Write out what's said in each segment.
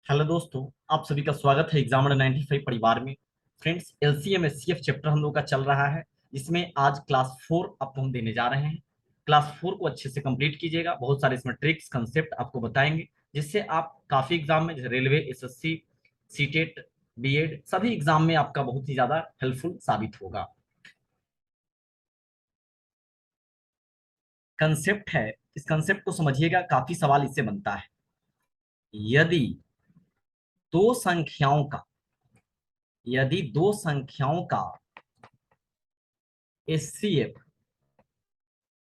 Hello दोस्तों, आप सभी का स्वागत है एग्जामिनर 95 परिवार में। फ्रेंड्स, एलसीएम एचसीएफ चैप्टर हम लोग का चल रहा है, जिसमें आज क्लास 4 आपको हम देने जा रहे हैं। क्लास 4 को अच्छे से कंप्लीट कीजिएगा। बहुत सारे इसमें ट्रिक्स कंसेप्ट आपको बताएंगे, जिससे आप काफी एग्जाम में, जैसे रेलवे, एसएससी, सीटेट, बीएड, सभी एग्जाम में आपका बहुत ही ज्यादा हेल्पफुल साबित होगा। कंसेप्ट है, इस कंसेप्ट को समझिएगा। काफी सवाल इससे बनता है। यदि दो संख्याओं का यदि दो संख्याओं का एचसीएफ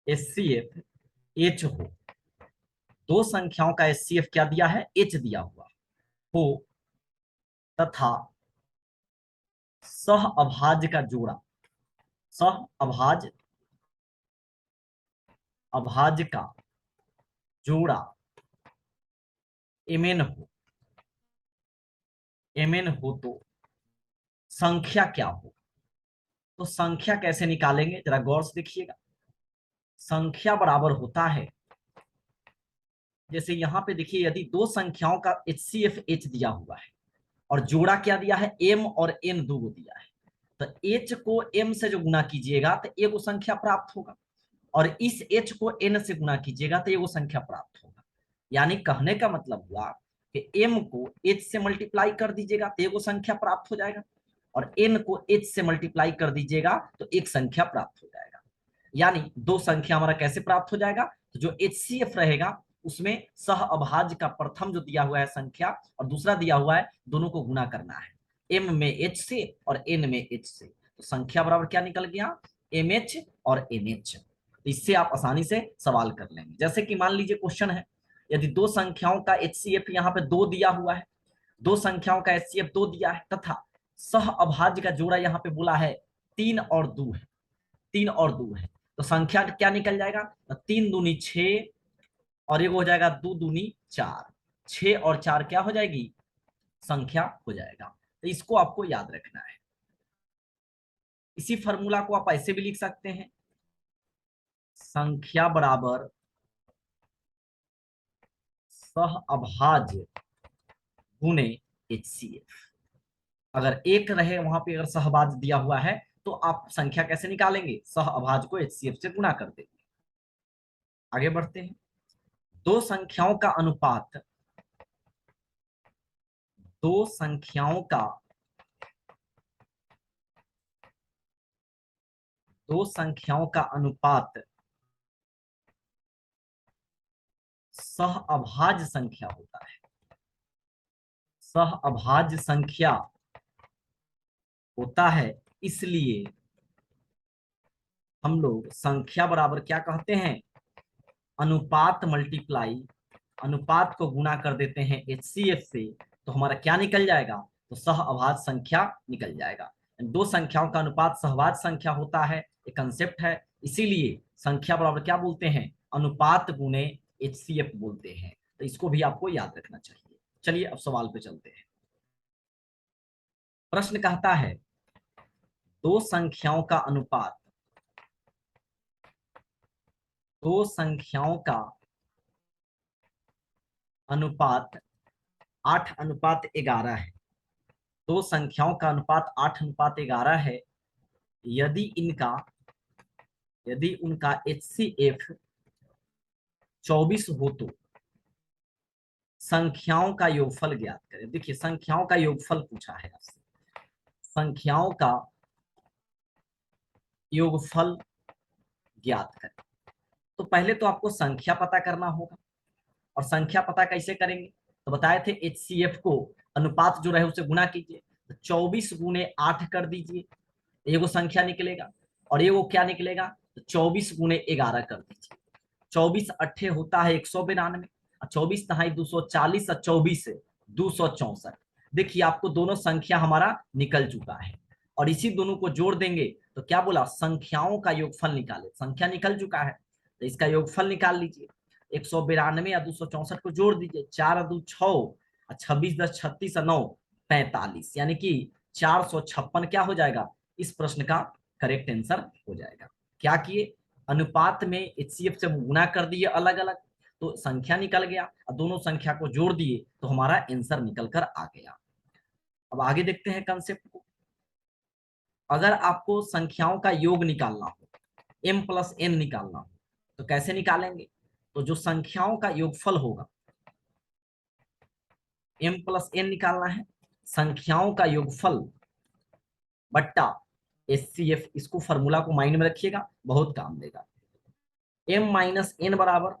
एचसीएफ एच हो, दो संख्याओं का एचसीएफ क्या दिया है, एच दिया हुआ हो, तथा सह अभाज्य का जोड़ा, सह अभाज्य का जोड़ा एमएन हो तो संख्या क्या हो। तो संख्या कैसे निकालेंगे, जरा गौर से देखिएगा। संख्या बराबर होता है, जैसे यहां पे देखिए, यदि दो संख्याओं का एचसीएफ एच दिया हुआ है और जोड़ा क्या दिया है, एम और एन दो दिया है, तो एच को एम से जो गुना कीजिएगा तो एगो संख्या प्राप्त होगा, और इस एच को एन से गुना कीजिएगा तो एगो संख्या प्राप्त होगा। यानी कहने का मतलब हुआ कि एम को एच से मल्टीप्लाई कर दीजिएगा तो एगो संख्या प्राप्त हो जाएगा, और एन को एच से मल्टीप्लाई कर दीजिएगा तो एक संख्या प्राप्त हो जाएगा। यानी दो संख्या हमारा कैसे प्राप्त हो जाएगा, तो जो एचसीएफ रहेगा उसमें सह अभाज्य का प्रथम जो दिया हुआ है संख्या और दूसरा दिया हुआ है, दोनों को गुना करना है, एम में एच से और एन में एच से। तो संख्या बराबर क्या निकल गया, एम एच और एन एच। तो इससे आप आसानी से सवाल कर लेंगे। जैसे कि मान लीजिए क्वेश्चन है, यदि दो संख्याओं का एचसीएफ यहाँ पे दो दिया हुआ है, दो संख्याओं का एचसीएफ दो दिया है, तथा सह अभाज्य का जोड़ा यहाँ पे बोला है तीन और दो है, तीन और दो है। तो संख्या क्या निकल जाएगा, तो तीन दूनी छह और एक हो जाएगा दो दूनी चार, छह और चार क्या हो जाएगी, संख्या हो जाएगा। तो इसको आपको याद रखना है। इसी फॉर्मूला को आप ऐसे भी लिख सकते हैं, संख्या बराबर सह अभाज्य गुणे एचसीएफ। अगर एक रहे वहां पे, अगर सहभाज्य दिया हुआ है तो आप संख्या कैसे निकालेंगे, सह अभाज्य को एचसीएफ से गुना कर देंगे। आगे बढ़ते हैं। दो संख्याओं का अनुपात, दो संख्याओं का दो संख्याओं का अनुपात सह अभाज्य संख्या होता है। सह अभाज्य संख्या होता है, इसलिए हम लोग संख्या बराबर क्या कहते हैं, अनुपात मल्टीप्लाई, अनुपात को गुना कर देते हैं एचसीएफ से, तो हमारा क्या निकल जाएगा, तो सह अभाज्य संख्या निकल जाएगा। दो संख्याओं का अनुपात सहभाज्य संख्या होता है, एक कंसेप्ट है। इसीलिए संख्या बराबर क्या बोलते हैं, अनुपात गुणे एचसीएफ बोलते हैं। तो इसको भी आपको याद रखना चाहिए। चलिए अब सवाल पे चलते हैं। प्रश्न कहता है, दो संख्याओं का अनुपात, दो संख्याओं का अनुपात 8:11 है। दो संख्याओं का अनुपात 8:11 है। यदि इनका यदि उनका एचसीएफ 24 हो तो संख्याओं का योगफल ज्ञात करें। देखिए, संख्याओं का योगफल पूछा है आपसे, संख्याओं का योगफल ज्ञात करें। तो पहले तो आपको संख्या पता करना होगा, और संख्या पता कैसे करेंगे, तो बताए थे एचसीएफ को अनुपात जो रहे उसे गुना कीजिए, तो 24 गुणे 8 कर दीजिए, एगो संख्या निकलेगा, और एगो क्या निकलेगा, तो 24 गुणे 11 कर दीजिए। 24 अट्ठे होता है 192, और 24 नहाई 240, और 24 से 264। देखिए, आपको दोनों संख्या हमारा निकल चुका है, और इसी दोनों को जोड़ देंगे तो क्या बोला, संख्याओं का योगफल निकाले। संख्या निकल चुका है तो इसका योगफल निकाल लीजिए। 192 या 264 को जोड़ दीजिए, 4 2 6, 26 10 36 और 9 45, यानी कि 456 क्या हो जाएगा, इस प्रश्न का करेक्ट आंसर हो जाएगा। क्या किए, अनुपात में एचसीएफ से गुना कर दिए अलग अलग, तो संख्या निकल गया और दोनों संख्या को जोड़ दिए तो हमारा आंसर निकल कर आ गया। अब आगे देखते हैं कंसेप्ट को। अगर आपको संख्याओं का योग निकालना हो, m प्लस n निकालना हो, तो कैसे निकालेंगे? तो जो संख्याओं का योगफल होगा, m प्लस n निकालना है, संख्याओं का योगफल बट्टा HCF, इसको फॉर्मूला को माइंड में रखिएगा, बहुत काम देगा। m माइनस n बराबर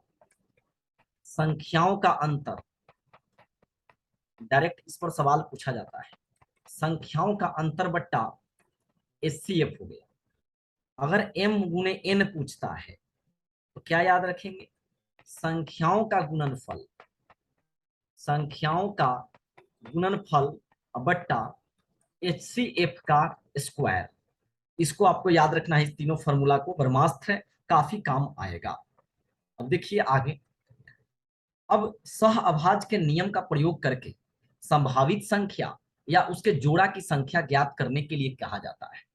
संख्याओं का अंतर, डायरेक्ट इस पर सवाल पूछा जाता है, संख्याओं का अंतर बट्टा HCF हो गया। अगर m गुणे n पूछता है तो क्या याद रखेंगे? संख्याओं का गुणनफल, संख्याओं का गुणनफल बट्टा HCF का स्क्वायर। इसको आपको याद रखना है, इस तीनों फॉर्मूला को, ब्रह्मास्त्र है, काफी काम आएगा। अब देखिए आगे। अब सह अभाज्य के नियम का प्रयोग करके संभावित संख्या या उसके जोड़ा की संख्या ज्ञात करने के लिए कहा जाता है।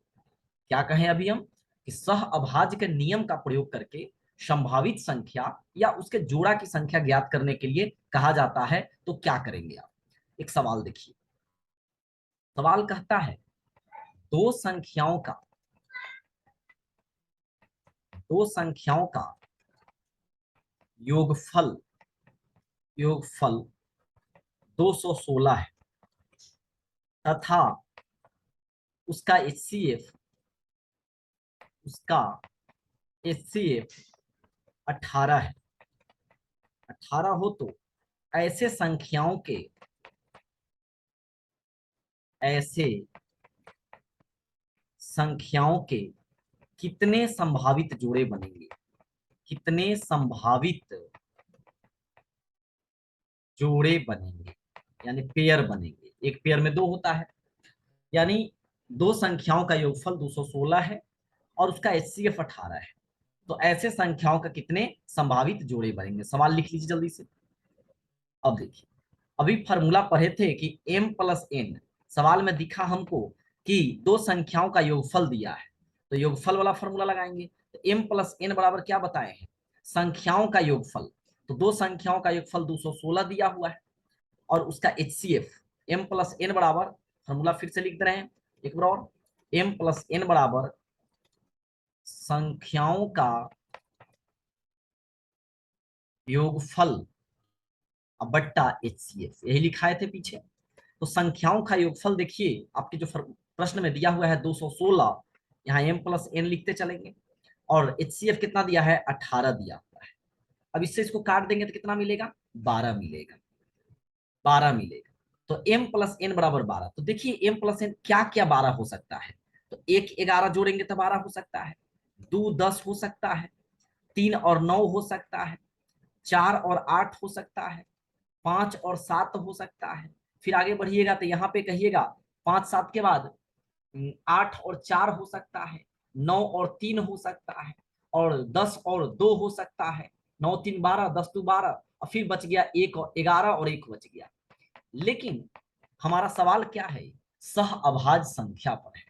क्या कहें अभी हम कि सह अभाज्य के नियम का प्रयोग करके संभावित संख्या या उसके जोड़ा की संख्या ज्ञात करने के लिए कहा जाता है, तो क्या करेंगे आप? एक सवाल देखिए। सवाल कहता है दो संख्याओं का योगफल 216 है तथा उसका HCF 18 है। 18 हो तो ऐसे संख्याओं के कितने संभावित जोड़े बनेंगे? कितने संभावित जोड़े बनेंगे, यानी पेयर बनेंगे। एक पेयर में दो होता है, यानी दो संख्याओं का योगफल 216 है और उसका HCF 18 है, तो ऐसे संख्याओं का कितने संभावित जोड़े बनेंगे? सवाल लिख लीजिए जल्दी से। अब देखिए, अभी फॉर्मूला पढ़े थे कि m प्लस n, सवाल में दिखा हमको कि दो संख्याओं का योगफल दिया है, तो योगफल वाला फॉर्मूला लगाएंगे। तो m प्लस n बराबर क्या बताए हैं? संख्याओं का योगफल। तो दो संख्याओं का योगफल 216 दिया हुआ है और उसका HCF m प्लस n बराबर, फॉर्मूला फिर से लिख दे रहे हैं एक बार और, m प्लस n बराबर संख्याओं का योगफल बट्टा HCF, यही लिखाए थे पीछे। तो संख्याओं का योगफल देखिए आपके जो प्रश्न में दिया हुआ है 216, यहाँ m प्लस n लिखते चलेंगे और HCF कितना दिया है? 18 दिया हुआ है। अब इससे इसको काट देंगे तो कितना मिलेगा? 12 मिलेगा, 12 मिलेगा। तो m प्लस n बराबर 12। तो देखिए m प्लस n क्या क्या 12 हो सकता है? तो 1 11 जोड़ेंगे तो 12 हो सकता है, 2 10 हो सकता है, 3 और 9 हो सकता है, 4 और 8 हो सकता है, 5 और 7 हो सकता है। फिर आगे बढ़िएगा तो यहाँ पे कहिएगा 5 7 के बाद 8 और 4 हो सकता है, 9 और 3 हो सकता है, और 10 और 2 हो सकता है। 9 3 12, 10 2 12, और फिर बच गया 1 और 11 और 1 बच गया। लेकिन हमारा सवाल क्या है? सह अभाज्य संख्या पर है।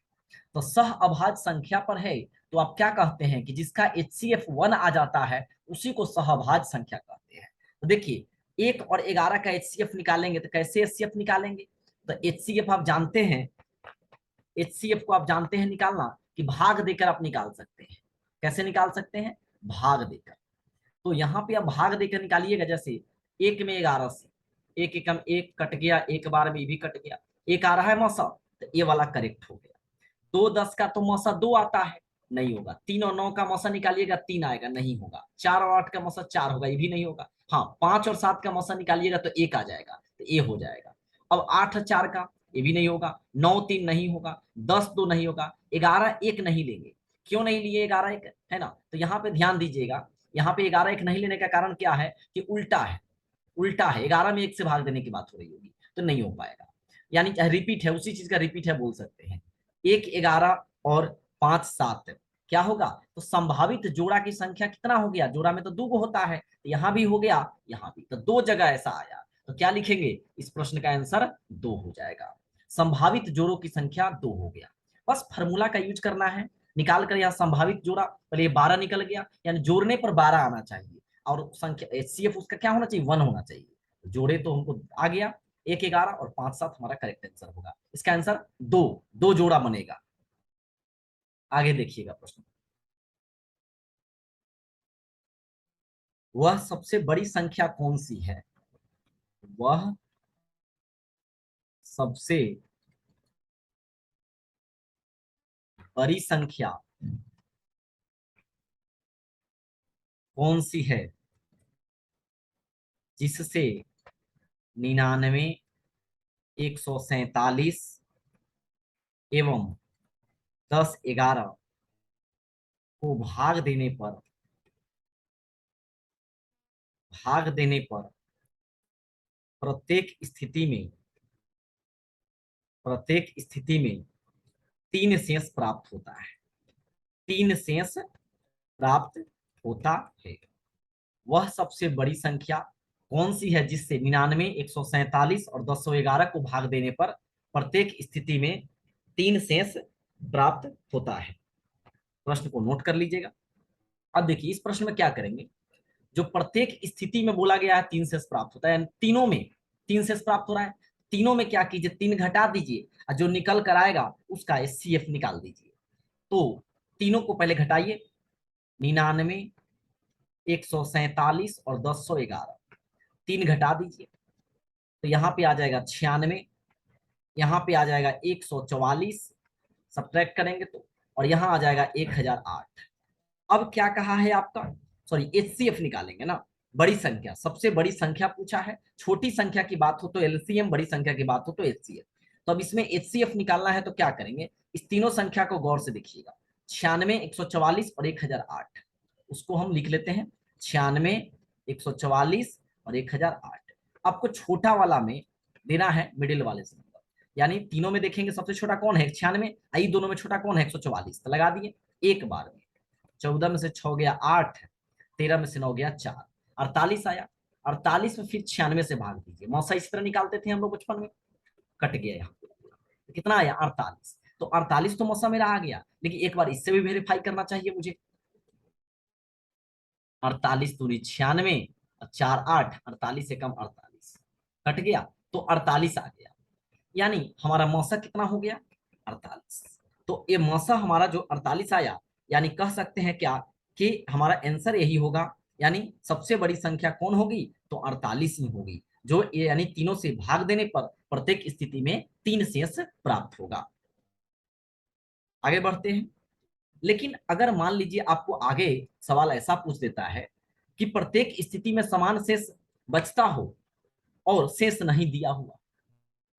तो सह अभाज्य संख्या पर है तो आप क्या कहते हैं कि जिसका HCF 1 आ जाता है उसी को सह अभाज्य संख्या कहते हैं। तो देखिए 1 और 11 का HCF निकालेंगे तो कैसे HCF निकालेंगे? तो HCF आप जानते हैं, HCF को आप जानते हैं निकालना कि भाग देकर आप निकाल सकते हैं। कैसे निकाल सकते हैं? भाग देकर। तो यहाँ पे आप भाग देकर निकालिएगा, जैसे 1 में 11 से, 1 एकम 1 कट गया, 1 बार में भी कट गया, 1 आ रहा है मौसा, तो ये वाला करेक्ट हो गया। 2 10 का तो मौसा 2 आता है, नहीं होगा। 3 और 9 का मौसा निकालिएगा, 3 आएगा, नहीं होगा। 4 और 8 का मौसा 4 होगा, ये भी नहीं होगा। हाँ, 5 और 7 का मौसा निकालिएगा तो 1 आ जाएगा, तो ये हो जाएगा। अब 8 और 4 का, ये भी नहीं होगा। 9 3 नहीं होगा, 10 2 नहीं होगा, 11 1 नहीं लेंगे। क्यों नहीं लिए 11 1, है ना? तो यहाँ पे ध्यान दीजिएगा, यहाँ पे 11 1 नहीं लेने का कारण क्या है कि उल्टा है, उल्टा है। 11 में 1 से भाग देने की बात हो रही होगी, तो नहीं हो पाएगा। यानी रिपीट है, उसी चीज का रिपीट है बोल सकते हैं। 1 11 और 5 7 क्या होगा? तो संभावित जोड़ा की संख्या कितना हो गया? जोड़ा में तो 2 होता है, यहाँ भी हो गया, यहाँ भी, तो 2 जगह ऐसा आया। तो क्या लिखेंगे? इस प्रश्न का आंसर 2 हो जाएगा। संभावित जोड़ों की संख्या 2 हो गया। बस फॉर्मूला का यूज करना है, निकाल कर यहाँ संभावित जोड़ा, पहले 12 निकल गया, यानी जोड़ने पर 12 आना चाहिए। और संख्या HCF उसका क्या होना चाहिए, 1 होना चाहिए। जोड़े तो हमको आ गया 1 11 और 5 7 हमारा करेक्ट आंसर होगा। इसका आंसर 2 2 जोड़ा बनेगा। आगे देखिएगा प्रश्न। वह सबसे बड़ी संख्या कौन सी है? वह सबसे बड़ी संख्या कौन सी है जिससे 99 147 एवं 10 11 को भाग देने पर प्रत्येक स्थिति में तीन शेष प्राप्त होता है। तीन शेष प्राप्त होता है। वह सबसे बड़ी संख्या कौन सी है जिससे 99 147 और 1011 को भाग देने पर प्रत्येक स्थिति में तीन शेष प्राप्त होता है। प्रश्न को नोट कर लीजिएगा। अब देखिए इस प्रश्न में क्या करेंगे, जो प्रत्येक स्थिति में बोला गया है तीन शेष प्राप्त होता है, तीनों में तीन शेष प्राप्त हो रहा है। तीनों में क्या कीजिए, तीन घटा दीजिए और जो निकल कर आएगा उसका HCF निकाल दीजिए। तो तीनों को पहले घटाइए, 99 147 और 1011 तीन घटा दीजिए तो यहाँ पे आ जाएगा 96, यहाँ पे आ जाएगा 144, सब्ट्रैक्ट करेंगे तो, और यहाँ आ जाएगा 1008। अब क्या कहा है आपका, सॉरी HCF निकालेंगे ना। बड़ी संख्या, सबसे बड़ी संख्या पूछा है, छोटी संख्या की बात हो तो LCM, बड़ी संख्या की बात हो तो HCF। तो अब इसमें HCF निकालना है तो क्या करेंगे, इस तीनों संख्या को गौर से देखिएगा, 96 144 और 1008, उसको हम लिख लेते हैं 96 144 और 1008। आपको छोटा वाला में देना है मिडिल वाले से, यानी तीनों में देखेंगे सबसे छोटा कौन है 96, आई दोनों में छोटा कौन है 144, तो लगा दिए एक बार में। 14 में से 6 गया 8, 13 में से 9 गया 4, 48 आया। 48 में फिर 96 से भाग दीजिए, मौसा इस तरह निकालते थे हम लोग बचपन में, कट गया यहाँ तो कितना आया 48। तो 48 तो मौसा मेरा आ गया, लेकिन एक बार इससे भी वेरीफाई करना चाहिए मुझे। 48 दूनी 96 और 4 8, 48 से कम 48, कट गया तो 48 आ गया, यानी हमारा मौसा कितना हो गया 48। तो ये मौसा हमारा जो 48 आया, यानी कह सकते हैं क्या कि हमारा आंसर यही होगा, यानी सबसे बड़ी संख्या कौन होगी तो 48 ही होगी, जो ये यानी तीनों से भाग देने पर प्रत्येक स्थिति में तीन शेष प्राप्त होगा। आगे बढ़ते हैं। लेकिन अगर मान लीजिए आपको आगे सवाल ऐसा पूछ देता है कि प्रत्येक स्थिति में समान शेष बचता हो और शेष नहीं दिया हुआ,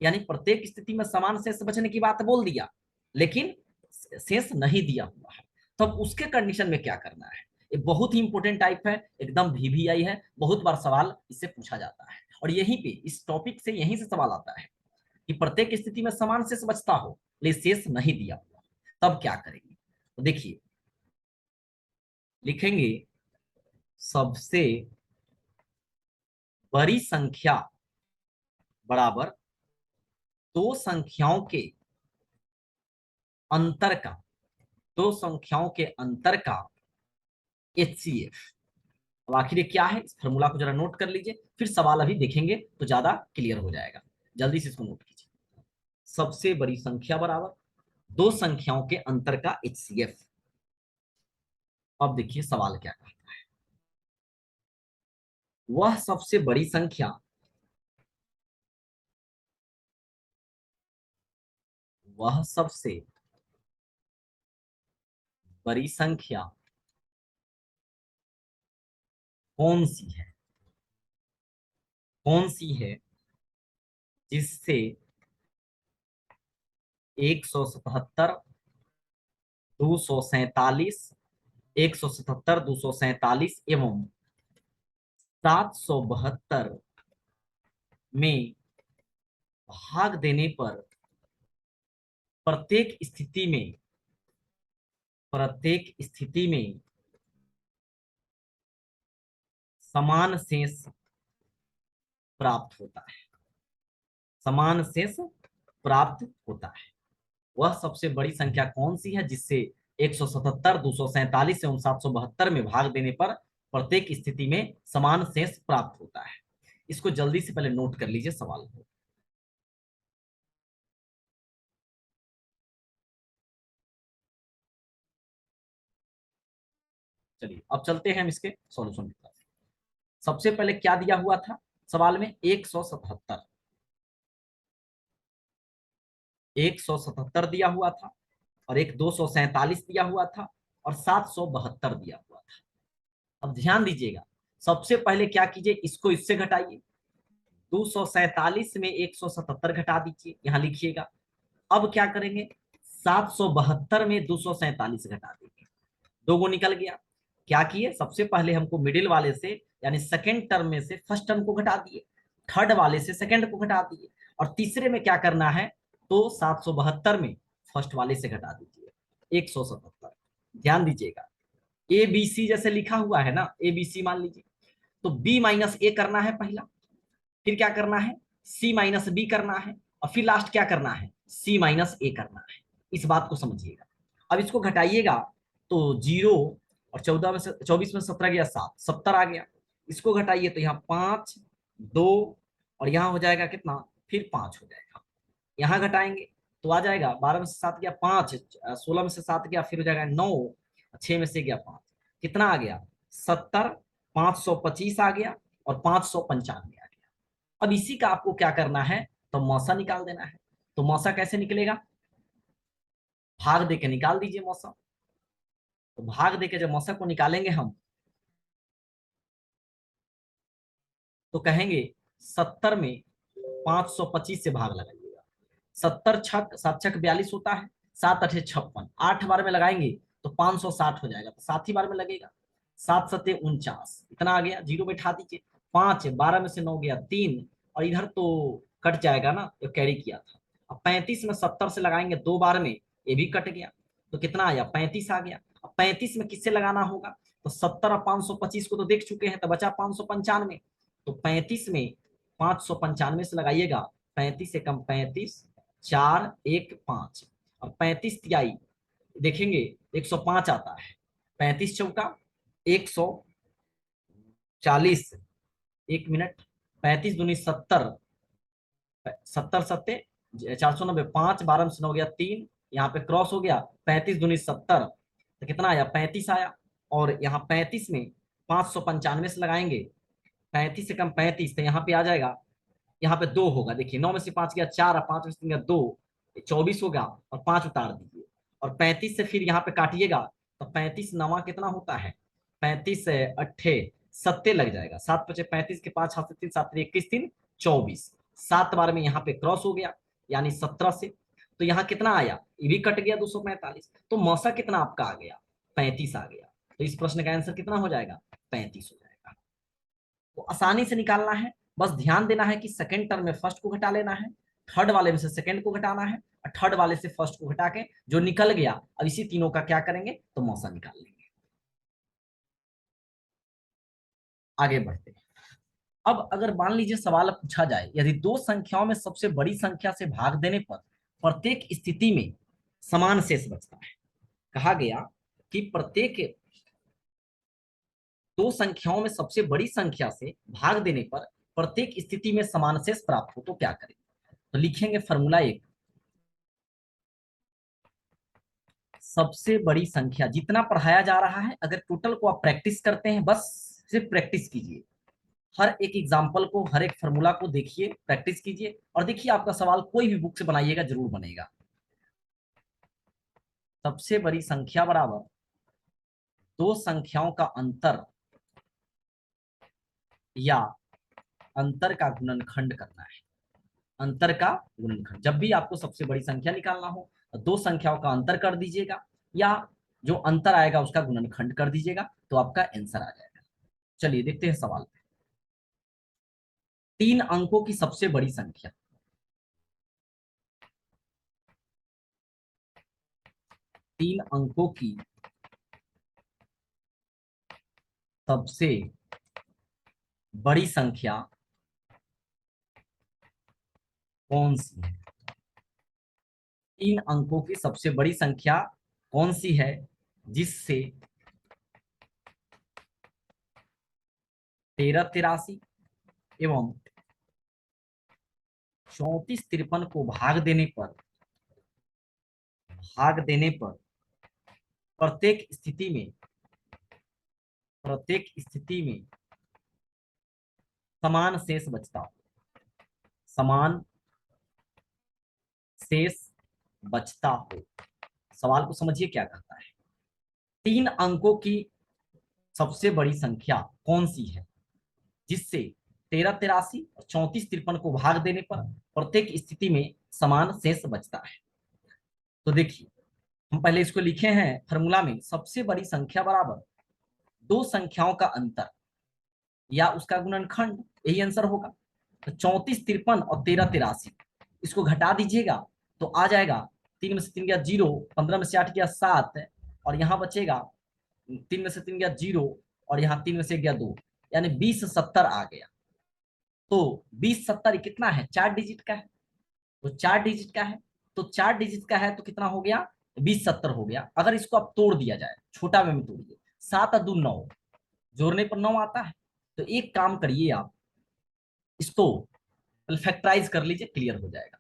यानी प्रत्येक स्थिति में समान शेष बचने की बात बोल दिया लेकिन शेष नहीं दिया हुआ है, तब उसके कंडीशन में क्या करना है। ये बहुत ही इंपॉर्टेंट टाइप है, एकदम VVI है, बहुत बार सवाल इससे पूछा जाता है और यहीं पे इस टॉपिक से यहीं से सवाल आता है कि प्रत्येक स्थिति में समान शेष बचता हो लेकिन शेष नहीं दिया हुआ, तब क्या करेंगे। तो देखिए लिखेंगे सबसे बड़ी संख्या बराबर दो संख्याओं के अंतर का, दो संख्याओं के अंतर का HCF। अब आखिर ये क्या है, इस फॉर्मूला को जरा नोट कर लीजिए, फिर सवाल अभी देखेंगे तो ज्यादा क्लियर हो जाएगा। जल्दी से इसको नोट कीजिए, सबसे बड़ी संख्या बराबर दो संख्याओं के अंतर का HCF। अब देखिए सवाल क्या कहता है, वह सबसे बड़ी संख्या वह सबसे बड़ी संख्या कौन सी है, कौन सी है जिससे 177 247 177 247 एवं 772 में भाग देने पर प्रत्येक स्थिति में समान शेष प्राप्त होता है, समान शेष प्राप्त होता है। वह सबसे बड़ी संख्या कौन सी है जिससे 177 247 एवं 772 में भाग देने पर प्रत्येक स्थिति में समान शेष प्राप्त होता है। इसको जल्दी से पहले नोट कर लीजिए सवाल को। चलिए अब चलते हैं हम इसके सॉल्यूशन की तरफ। सबसे पहले क्या दिया हुआ था सवाल में? 177, 177 दिया हुआ था, और एक 247 दिया हुआ था, और 772 दिया हुआ था। अब ध्यान दीजिएगा, सबसे पहले क्या कीजिए, इसको इससे घटाइए। 247 में 177 घटा दीजिए, यहां लिखिएगा। अब क्या करेंगे, 772 में 247 घटा देंगे, दो गो निकल गया। क्या किए, सबसे पहले हमको मिडिल वाले से यानी सेकेंड टर्म में से फर्स्ट टर्म को घटा दिए, थर्ड वाले से सेकेंड को घटा दिए, और तीसरे में क्या करना है, तो 772 में फर्स्ट वाले से घटा दीजिए 177। ध्यान दीजिएगा, ए बी सी जैसे लिखा हुआ है ना, ए बी सी मान लीजिए, तो बी माइनस ए करना है पहला, फिर क्या करना है, सी माइनस बी करना है, और फिर लास्ट क्या करना है, सी माइनस ए करना है। इस बात को समझिएगा। अब इसको घटाइएगा तो 0, और 14 में से 24 में 17 गया 7, 70 आ गया। इसको घटाइए तो यहाँ 5, 2, और यहाँ हो जाएगा कितना, फिर 5 हो जाएगा। यहाँ घटाएंगे तो आ जाएगा 12 में से 7 गया 5, 16 में से 7 गया, फिर हो जाएगा 9, 6 में से गया 5, कितना आ गया 70, 525 आ गया, और 595 आ गया। अब इसी का आपको क्या करना है, तो मौसा निकाल देना है। तो मौसा कैसे निकलेगा, भाग देके निकाल दीजिए मौसा। तो भाग देके जब मौसा को निकालेंगे हम, तो कहेंगे 70 में 525 से भाग लगाइएगा। 70 छक 7 छक 42 होता है, 7 अठे 56, 8 बार में लगाएंगे तो 560 हो जाएगा, तो 7 ही बार में लगेगा। 7 सत्ते 49, इतना आ गया, जीरो बैठा दीजिए। 5, 12 में से 9 गया 3, और इधर तो कट जाएगा ना, जो कैरी किया था। अब 35 में 70 से लगाएंगे 2 बार में, ये भी कट गया, तो कितना आया 35 आ गया। अब 35 में किससे लगाना होगा, तो 70 और 525 को तो देख चुके हैं, तो बचा 595। तो 35 में 595 से लगाइएगा, 35 से कम 35, 4 1 5, और 35 तिहाई देखेंगे 105 आता है, 35 चौका 140, 1 मिनट, 35 दूनी 70, 70 सत्ते 490, 5 12 में से 9 गया 3, यहाँ पे क्रॉस हो गया, 35 दूनी 70, तो कितना आया 35 आया। और यहाँ 35 में 595 से लगाएंगे, 35 से कम 35, तो यहाँ पे आ जाएगा, यहाँ पे 2 होगा, देखिए 9 में से 5 गया 4, और 5 में से 3 गया 2, 24 होगा, और 5 उतार दीजिए, और 35 से फिर यहाँ पे काटिएगा, तो 35 नवा कितना होता है, 35 अट्ठे सत्ते लग जाएगा, 7 पचे 35 के 5 हाथ से 3, 7 21 3 24, 7 बार में यहाँ पे क्रॉस हो गया, यानी 17 से। तो यहाँ कितना आया, ये भी कट गया 245, तो मौसा कितना आपका आ गया, 35 आ गया। तो इस प्रश्न का आंसर कितना हो जाएगा, 35 हो जाएगा। तो आसानी से निकालना है, बस ध्यान देना है कि सेकंड टर्म में फर्स्ट को घटा लेना है, थर्ड वाले में से सेकंड को घटाना है, और थर्ड वाले से फर्स्ट को घटा के जो निकल गया, अब इसी तीनों का क्या करेंगे, तो मौसा निकाल लेंगे। आगे बढ़ते हैं। अब अगर मान लीजिए सवाल पूछा जाए, यदि दो संख्याओं में सबसे बड़ी संख्या से भाग देने पर प्रत्येक स्थिति में समान शेष बचता है। कहा गया कि प्रत्येक दो संख्याओं में सबसे बड़ी संख्या से भाग देने पर प्रत्येक स्थिति में समान शेष प्राप्त हो तो क्या करें। तो लिखेंगे फॉर्मूला 1, सबसे बड़ी संख्या, जितना पढ़ाया जा रहा है अगर टोटल को आप प्रैक्टिस करते हैं, बस सिर्फ प्रैक्टिस कीजिए, हर एक एग्जाम्पल को, हर एक फॉर्मूला को देखिए, प्रैक्टिस कीजिए, और देखिए आपका सवाल कोई भी बुक से बनाइएगा जरूर बनेगा। सबसे बड़ी संख्या बराबर दो संख्याओं का अंतर या अंतर का गुणनखंड करना है। अंतर का गुणनखंड, जब भी आपको सबसे बड़ी संख्या निकालना हो तो दो संख्याओं का अंतर कर दीजिएगा, या जो अंतर आएगा उसका गुणनखंड कर दीजिएगा, तो आपका आंसर आ जाएगा। चलिए देखते हैं सवाल। 3 अंकों की सबसे बड़ी संख्या, 3 अंकों की सबसे बड़ी संख्या कौन सी है। 3 अंकों की सबसे बड़ी संख्या कौन सी है जिससे 1383 एवं 3453 को भाग देने पर प्रत्येक स्थिति में समान शेष बचता हो। समान शेष बचता हो। सवाल को समझिए क्या कहता है। 3 अंकों की सबसे बड़ी संख्या कौन सी है जिससे 1383 और 3453 को भाग देने पर प्रत्येक स्थिति में समान शेष बचता है। तो देखिए, हम पहले इसको लिखे हैं फॉर्मूला में, सबसे बड़ी संख्या बराबर दो संख्याओं का अंतर या उसका गुणनखंड, यही आंसर होगा। तो 3453 और 1383 इसको घटा दीजिएगा तो आ जाएगा 3 में से 3 गया 0, 15 में से 8 गया 7 और यहाँ बचेगा 3 में से 3 गया 0 और यहाँ 3 में से गया 2, यानी 2070 आ गया। तो 2070 कितना है, 4 डिजिट का है। तो 4 डिजिट का है, तो 4 डिजिट का है तो कितना हो गया, 2070 हो गया। अगर इसको अब तोड़ दिया जाए, छोटा में तोड़िए, 7 और 2 9, जोड़ने पर 9 आता है। तो एक काम करिए, आप इसको फैक्टराइज कर लीजिए, क्लियर हो जाएगा।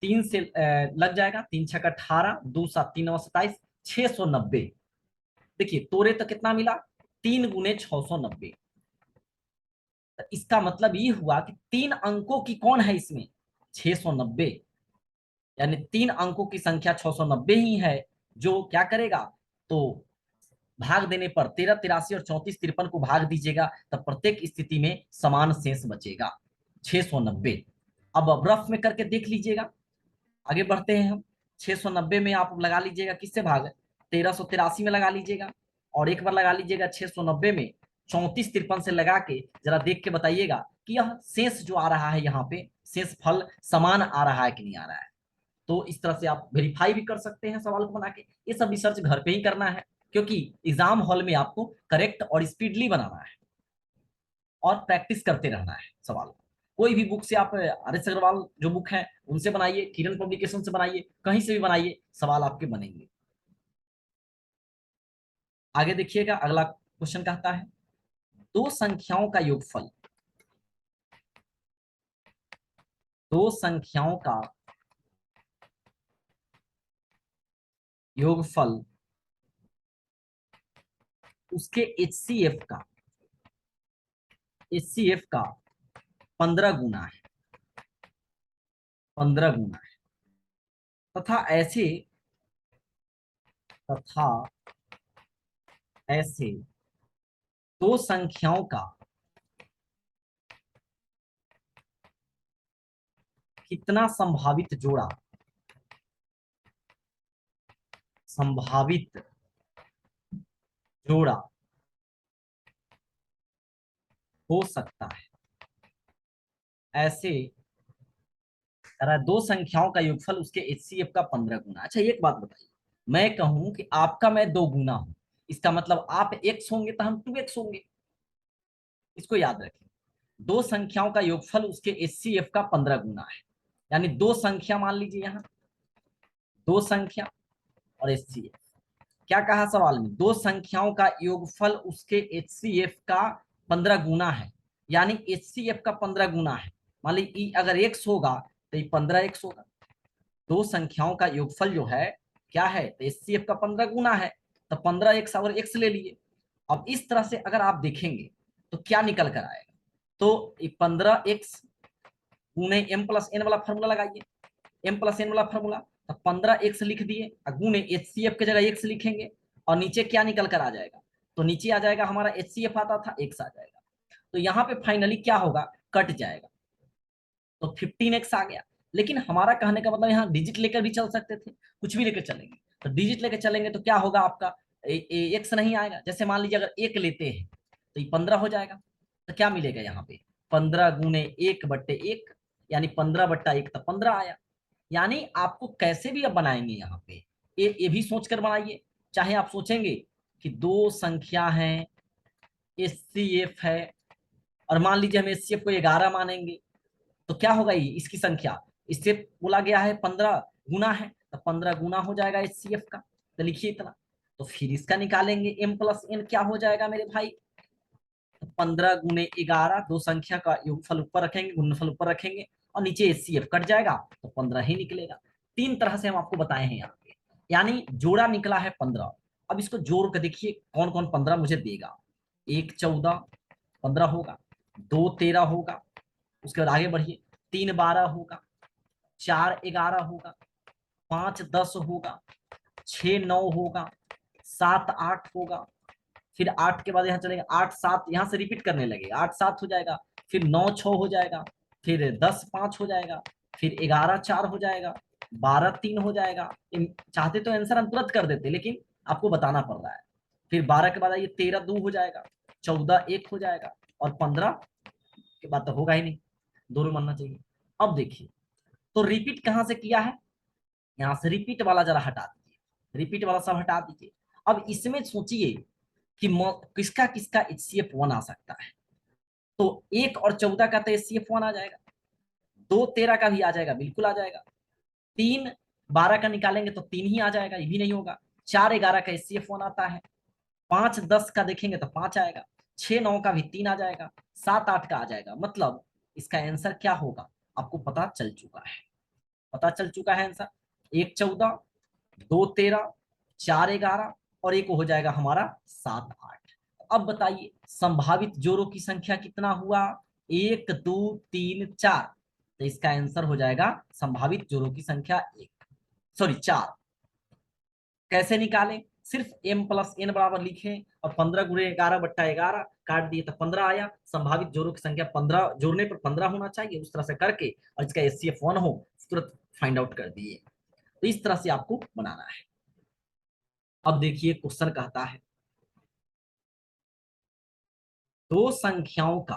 3 से लग जाएगा, 3 छक्का 18, 2 7 3 9 27, 690। देखिए तोड़े तो कितना मिला, 3 गुने 690। इसका मतलब ये हुआ कि 3 अंकों की कौन है इसमें, 690, यानी 3 अंकों की संख्या 690 ही है जो क्या करेगा, तो भाग देने पर 1383 और 3453 को भाग दीजिएगा तब प्रत्येक स्थिति में समान शेष बचेगा 690। अब रफ में करके देख लीजिएगा, आगे बढ़ते हैं हम। 690 में आप लगा लीजिएगा किससे भाग, 1383 में लगा लीजिएगा और एक बार लगा लीजिएगा 690 में 3453 से लगा के जरा देख के बताइएगा कि यह शेष जो आ रहा है यहाँ पे शेष फल समान आ रहा है कि नहीं आ रहा है। तो इस तरह से आप वेरीफाई भी कर सकते हैं सवाल को बना के। ये सब रिसर्च घर पे ही करना है क्योंकि एग्जाम हॉल में आपको करेक्ट और स्पीडली बनाना है और प्रैक्टिस करते रहना है सवाल को। कोई भी बुक से आप आर.एस. अग्रवाल जो बुक है उनसे बनाइए, किरण पब्लिकेशन से बनाइए, कहीं से भी बनाइए, सवाल आपके बनेंगे। आगे देखिएगा, अगला क्वेश्चन कहता है दो संख्याओं का योगफल, दो संख्याओं का योगफल उसके एचसीएफ का 15 गुना है, 15 गुना है तथा ऐसे दो संख्याओं का कितना संभावित जोड़ा हो सकता है। ऐसे तरह दो संख्याओं का योगफल उसके एचसीएफ का 15 गुना। अच्छा एक बात बताइए, मैं कहूं कि आपका मैं 2 गुना हूं, इसका मतलब आप x होंगे तो हम 2x होंगे। इसको याद रखें, दो संख्याओं का योगफल उसके एचसीएफ का 15 गुना है। यानी दो संख्या मान लीजिए, यहाँ दो संख्या और एचसीएफ, क्या कहा सवाल में, दो संख्याओं का योगफल उसके एचसीएफ का 15 गुना है, यानी एचसीएफ का 15 गुना है। मान लीजिए अगर x होगा तो ये 15x होगा। दो संख्याओं का योगफल जो है क्या है, तो एचसीएफ का 15 गुना है, तो 15x और x ले लिए। अब इस तरह से अगर आप देखेंगे तो क्या निकल कर आएगा, तो 15x गुणे m प्लस n वाला फॉर्मूला लगाइए, m प्लस n वाला फॉर्मूला, तो 15x लिख दिए, गुणे एचसीएफ की जगह x लिखेंगे और नीचे क्या निकल कर आ जाएगा, तो नीचे आ जाएगा हमारा एचसीएफ आता था x आ जाएगा। तो यहाँ पे फाइनली क्या होगा, कट जाएगा, तो 15x आ गया। लेकिन हमारा कहने का मतलब यहाँ डिजिट लेकर भी चल सकते थे, कुछ भी लेकर चलेंगे, तो डिजिट लेकर चलेंगे तो क्या होगा आपका, एक्स नहीं आएगा। जैसे मान लीजिए अगर एक लेते हैं तो ये 15 हो जाएगा, तो क्या मिलेगा यहाँ पे, 15 गुने 1/1, यानी 15/1 तो 15 आया। यानी आपको कैसे भी अब बनाएंगे यहाँ पे, ये भी सोचकर बनाइए। चाहे आप सोचेंगे कि दो संख्या है, एचसीएफ है, और मान लीजिए हम एचसीएफ को 11 मानेंगे, तो क्या होगा, ये इसकी संख्या, इससे बोला गया है 15 गुना है, तो 15 गुना हो जाएगा एचसीएफ का। तो लिखिए इतना, तो फिर इसका निकालेंगे m प्लस n क्या हो जाएगा मेरे भाई, तो 15 गुने 11, दो संख्या का योगफल ऊपर रखेंगे, गुणनफल ऊपर रखेंगे और नीचे HCF कट जाएगा तो 15 ही निकलेगा। तीन तरह से हम आपको बताए हैं यहाँ पे, यानी जोड़ा निकला है 15। अब इसको जोड़ कर देखिए कौन कौन 15 मुझे देगा। 1 14 15 होगा, 2 13 होगा, उसके बाद आगे बढ़िए, 3 12 होगा, 4 11 होगा, 5 10 होगा, 6 9 होगा, 7 8 होगा, फिर 8 के बाद यहाँ चलेगा 8 7, यहाँ से रिपीट करने लगे, 8 7 हो जाएगा, फिर 9 6 हो जाएगा, फिर 10 5 हो जाएगा, फिर 11 4 हो जाएगा, 12 3 हो जाएगा। चाहते तो आंसर हम तुरंत कर देते, लेकिन आपको बताना पड़ रहा है। फिर 12 के बाद आइए 13 2 हो जाएगा, 14 1 हो जाएगा, और 15 के बाद तो होगा ही नहीं, दोनों मानना चाहिए। अब देखिए, तो रिपीट कहाँ से किया है, यहाँ से रिपीट वाला जरा हटा दीजिए, रिपीट वाला सब हटा दीजिए। अब इसमें सोचिए कि किसका किसका HCF1 आ सकता है। तो 1 और 14 का तो HCF1 आ जाएगा, 2 13 का भी आ जाएगा, बिल्कुल आ जाएगा, 3 12 का निकालेंगे तो 3 ही आ जाएगा, ये भी नहीं होगा। 4 11 का HCF1 आता है, 5 10 का देखेंगे तो 5 आएगा, 6 9 का भी 3 आ जाएगा, 7 8 का आ जाएगा। मतलब इसका आंसर क्या होगा आपको पता चल चुका है, पता चल चुका है आंसर। 1 14, 2 13, 4 11 और एक हो जाएगा हमारा 7 8। अब बताइए संभावित जोड़ों की संख्या कितना हुआ, 1 2 3 4। तो इसका आंसर हो जाएगा संभावित जोड़ों की संख्या 4। कैसे निकालें, सिर्फ m+n बराबर लिखें और 15 गुणे 11/11 काट दिए तो 15 आया। संभावित जोड़ों की संख्या 15 जोड़ने पर 15 होना चाहिए, उस तरह से करके और इसका HCF1 हो तुरंत फाइंड आउट कर दिए। तो इस तरह से आपको बनाना है। अब देखिए क्वेश्चन कहता है दो संख्याओं का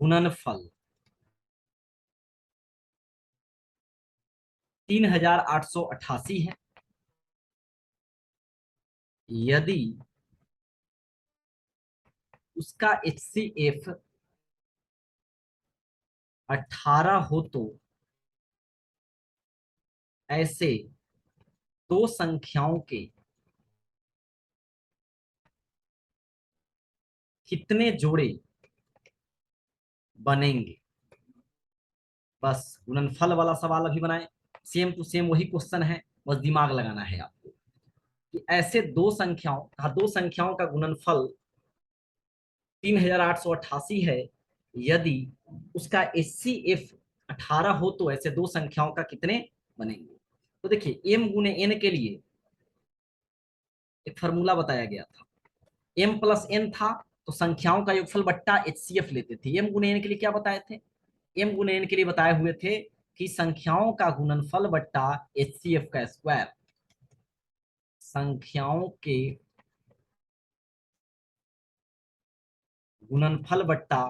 गुणनफल 3888 है, यदि उसका HCF 18 हो तो ऐसे दो संख्याओं के कितने जोड़े बनेंगे। बस गुणनफल वाला सवाल अभी बनाए, सेम टू सेम वही क्वेश्चन है, बस दिमाग लगाना है आपको कि ऐसे दो संख्याओं का गुणनफल 3888 है, यदि उसका HCF 18 हो तो ऐसे दो संख्याओं का कितने बनेंगे। तो देखिए m गुने n के लिए एक फॉर्मूला बताया गया था, m+n था तो संख्याओं का योगफल बट्टा HCF लेते थे। m गुने n के लिए क्या बताए थे, m गुने n के लिए बताए हुए थे कि संख्याओं का गुणनफल बट्टा HCF का स्क्वायर, संख्याओं के गुणनफल बट्टा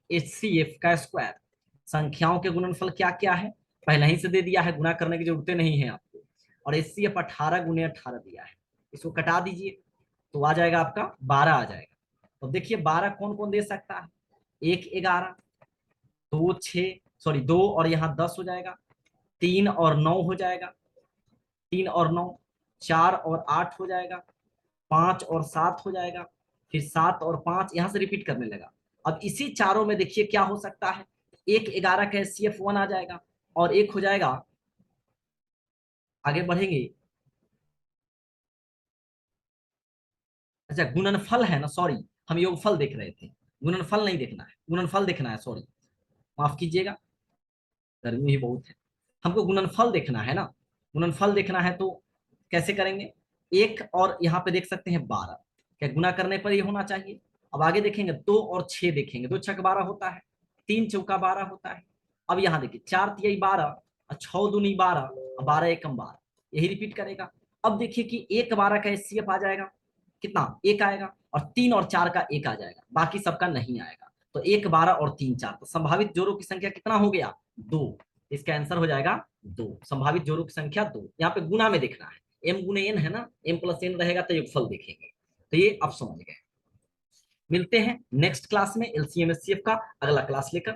HCF का स्क्वायर। संख्याओं के गुणनफल क्या क्या है पहले ही से दे दिया है, गुणा करने की जरूरत नहीं है आपको, और HCF 18 गुने 18 दिया है, इसको कटा दीजिए तो आ जाएगा आपका 12 आ जाएगा। तो देखिए 12 कौन कौन दे सकता है, 1 11, 2 6, सॉरी 2 और यहाँ 10 हो जाएगा, 3 और 9 हो जाएगा, 3 और 9, 4 और 8 हो जाएगा, 5 और 7 हो जाएगा, फिर 7 और 5 यहां से रिपीट करने लगा। अब इसी चारों में देखिए क्या हो सकता है, 1 11 का HCF1 आ जाएगा और एक हो जाएगा, आगे बढ़ेंगे, अच्छा गुणनफल है ना, सॉरी हम योगफल देख रहे थे, गुणनफल नहीं देखना है, गुणनफल देखना है, सॉरी माफ कीजिएगा, गर्मी ही बहुत है, हमको गुणनफल देखना है ना। गुणनफल देखना है तो कैसे करेंगे, एक और यहाँ पे देख सकते हैं 12, क्या गुना करने पर ये होना चाहिए। अब आगे देखेंगे 2 और 6 देखेंगे, 2 छक 12 होता है, 3 चौका 12 होता है। अब यहाँ देखिए 4 तिहाई 12 और 6 दूनी 12 और 12 एकम 12, यही रिपीट करेगा। अब देखिए कि 1 12 का HCF आ जाएगा, कितना 1 आएगा, और 3 और 4 का 1 आ जाएगा, बाकी सबका नहीं आएगा। तो 1 12 और 3 4, तो संभावित जोड़ों की संख्या कितना हो गया, 2। इसका आंसर हो जाएगा 2, संभावित जोड़ों की संख्या 2। यहाँ पे गुना में देखना है, m गुने n है ना, m+n रहेगा तो योगफल देखेंगे। तो ये आप समझ गए। मिलते हैं नेक्स्ट क्लास में LCM HCF का अगला क्लास लेकर।